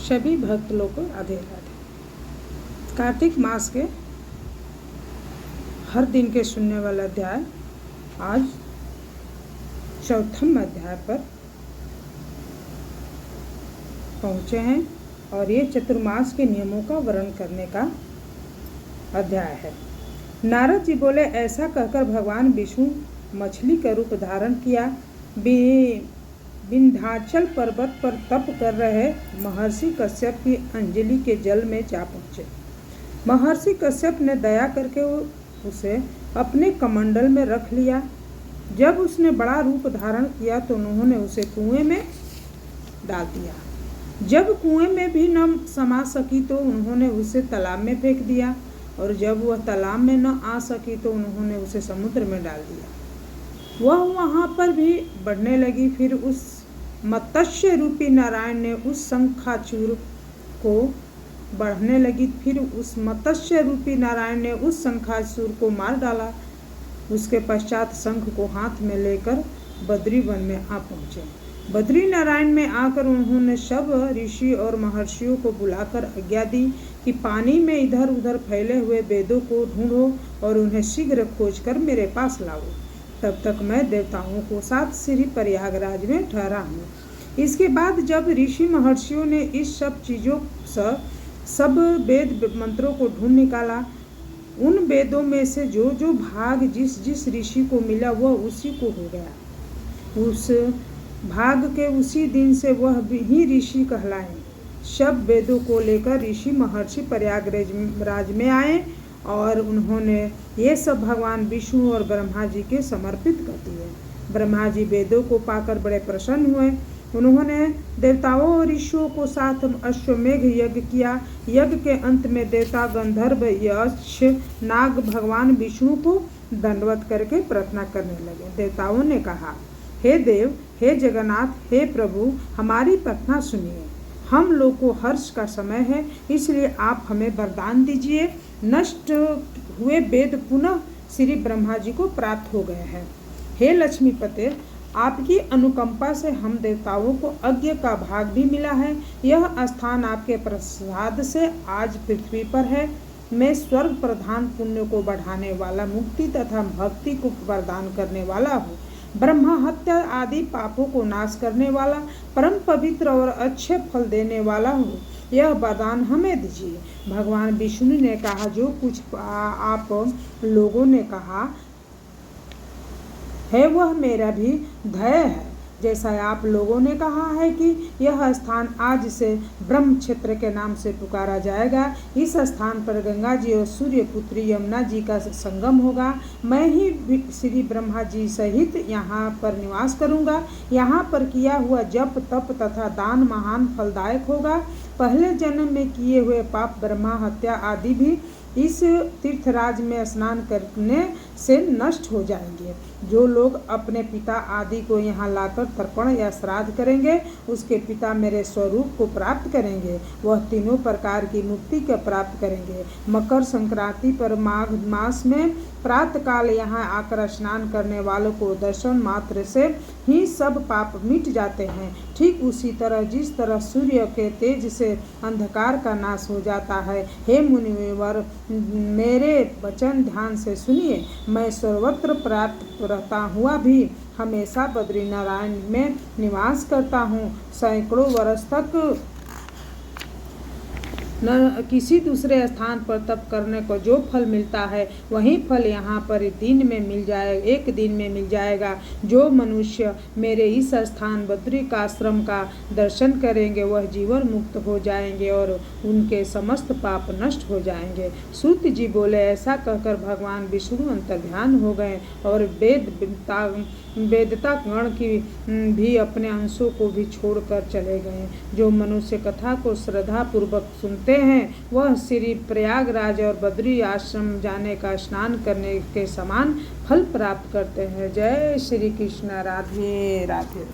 सभी भक्त लोग को राधे राधे। कार्तिक मास के हर दिन के सुनने वाला अध्याय आज चौथम अध्याय पर पहुँचे हैं और ये चतुर्मास के नियमों का वर्णन करने का अध्याय है। नारद जी बोले, ऐसा कहकर भगवान विष्णु मछली का रूप धारण किया। विंध्याचल पर्वत पर तप कर रहे महर्षि कश्यप की अंजलि के जल में जा पहुँचे। महर्षि कश्यप ने दया करके उसे अपने कमंडल में रख लिया। जब उसने बड़ा रूप धारण किया तो उन्होंने उसे कुएं में डाल दिया। जब कुएं में भी न समा सकी तो उन्होंने उसे तालाब में फेंक दिया, और जब वह तालाब में न आ सकी तो उन्होंने उसे समुद्र में डाल दिया। वह वहाँ पर भी बढ़ने लगी। फिर उस मत्स्य रूपी नारायण ने उस शंखाचूर को बढ़ने लगी। फिर उस मत्स्य रूपी नारायण ने उस शंखाचूर को मार डाला। उसके पश्चात शंख को हाथ में लेकर बद्री वन में आ पहुँचे। बद्री नारायण में आकर उन्होंने सब ऋषि और महर्षियों को बुलाकर आज्ञा दी कि पानी में इधर उधर फैले हुए वेदों को ढूंढो और उन्हें शीघ्र खोजकर मेरे पास लाओ। तब तक मैं देवताओं को साथ श्री प्रयागराज में ठहरा हूँ। इसके बाद जब ऋषि महर्षियों ने इस सब चीज़ों सब वेद मंत्रों को ढूंढ निकाला, उन वेदों में से जो जो भाग जिस जिस ऋषि को मिला वह उसी को हो गया। उस भाग के उसी दिन से वह ही ऋषि कहलाए। सब वेदों को लेकर ऋषि महर्षि प्रयागराज में आए और उन्होंने ये सब भगवान विष्णु और ब्रह्मा जी के समर्पित कर दिए। ब्रह्मा जी वेदों को पाकर बड़े प्रसन्न हुए। उन्होंने देवताओं और ऋषियों को साथ अश्वमेघ यज्ञ किया। यज्ञ के अंत में देवता गंधर्व यक्ष नाग भगवान विष्णु को दंडवत करके प्रार्थना करने लगे। देवताओं ने कहा, हे देव, हे जगन्नाथ, हे प्रभु, हमारी प्रार्थना सुनिए। हम लोग को हर्ष का समय है, इसलिए आप हमें वरदान दीजिए। नष्ट हुए वेद पुनः श्री ब्रह्मा जी को प्राप्त हो गए हैं। हे लक्ष्मीपते, आपकी अनुकंपा से हम देवताओं को यज्ञ का भाग भी मिला है। यह स्थान आपके प्रसाद से आज पृथ्वी पर है। मैं स्वर्ग प्रधान पुण्य को बढ़ाने वाला, मुक्ति तथा भक्ति को वरदान करने वाला हूँ। ब्रह्मा हत्या आदि पापों को नाश करने वाला, परम पवित्र और अच्छे फल देने वाला हूँ। यह वरदान हमें दीजिए। भगवान विष्णु ने कहा, जो कुछ आप लोगों ने कहा है वह मेरा भी ध्येय है। जैसा आप लोगों ने कहा है कि यह स्थान आज से ब्रह्म क्षेत्र के नाम से पुकारा जाएगा। इस स्थान पर गंगा जी और सूर्य पुत्री यमुना जी का संगम होगा। मैं ही श्री ब्रह्मा जी सहित यहाँ पर निवास करूँगा। यहाँ पर किया हुआ जप तप तथा दान महान फलदायक होगा। पहले जन्म में किए हुए पाप, ब्रह्मा हत्या आदि भी इस तीर्थराज में स्नान करने से नष्ट हो जाएंगे। जो लोग अपने पिता आदि को यहाँ लाकर तर्पण या श्राद्ध करेंगे, उसके पिता मेरे स्वरूप को प्राप्त करेंगे। वह तीनों प्रकार की मुक्ति को प्राप्त करेंगे। मकर संक्रांति पर माघ मास में प्रातःकाल यहाँ आकर स्नान करने वालों को दर्शन मात्र से ही सब पाप मिट जाते हैं। ठीक उसी तरह जिस तरह सूर्य के तेज से अंधकार का नाश हो जाता है। हे मुनिवर, मेरे वचन ध्यान से सुनिए। मैं सर्वत्र प्राप्त रहता हुआ भी हमेशा बद्रीनारायण में निवास करता हूँ। सैकड़ों वर्ष तक न किसी दूसरे स्थान पर तप करने को जो फल मिलता है वही फल यहाँ पर एक दिन में मिल जाएगा। जो मनुष्य मेरे इस स्थान बद्रिकाश्रम का दर्शन करेंगे वह जीवन मुक्त हो जाएंगे और उनके समस्त पाप नष्ट हो जाएंगे। सूत जी बोले, ऐसा कहकर भगवान विष्णु अंतर्ध्यान हो गए और वेदता गण की भी अपने अंशों को भी छोड़कर चले गए। जो मनुष्य कथा को श्रद्धा पूर्वक सुनते हैं वह श्री प्रयागराज और बद्री आश्रम जाने का स्नान करने के समान फल प्राप्त करते हैं। जय श्री कृष्ण। राधे राधे।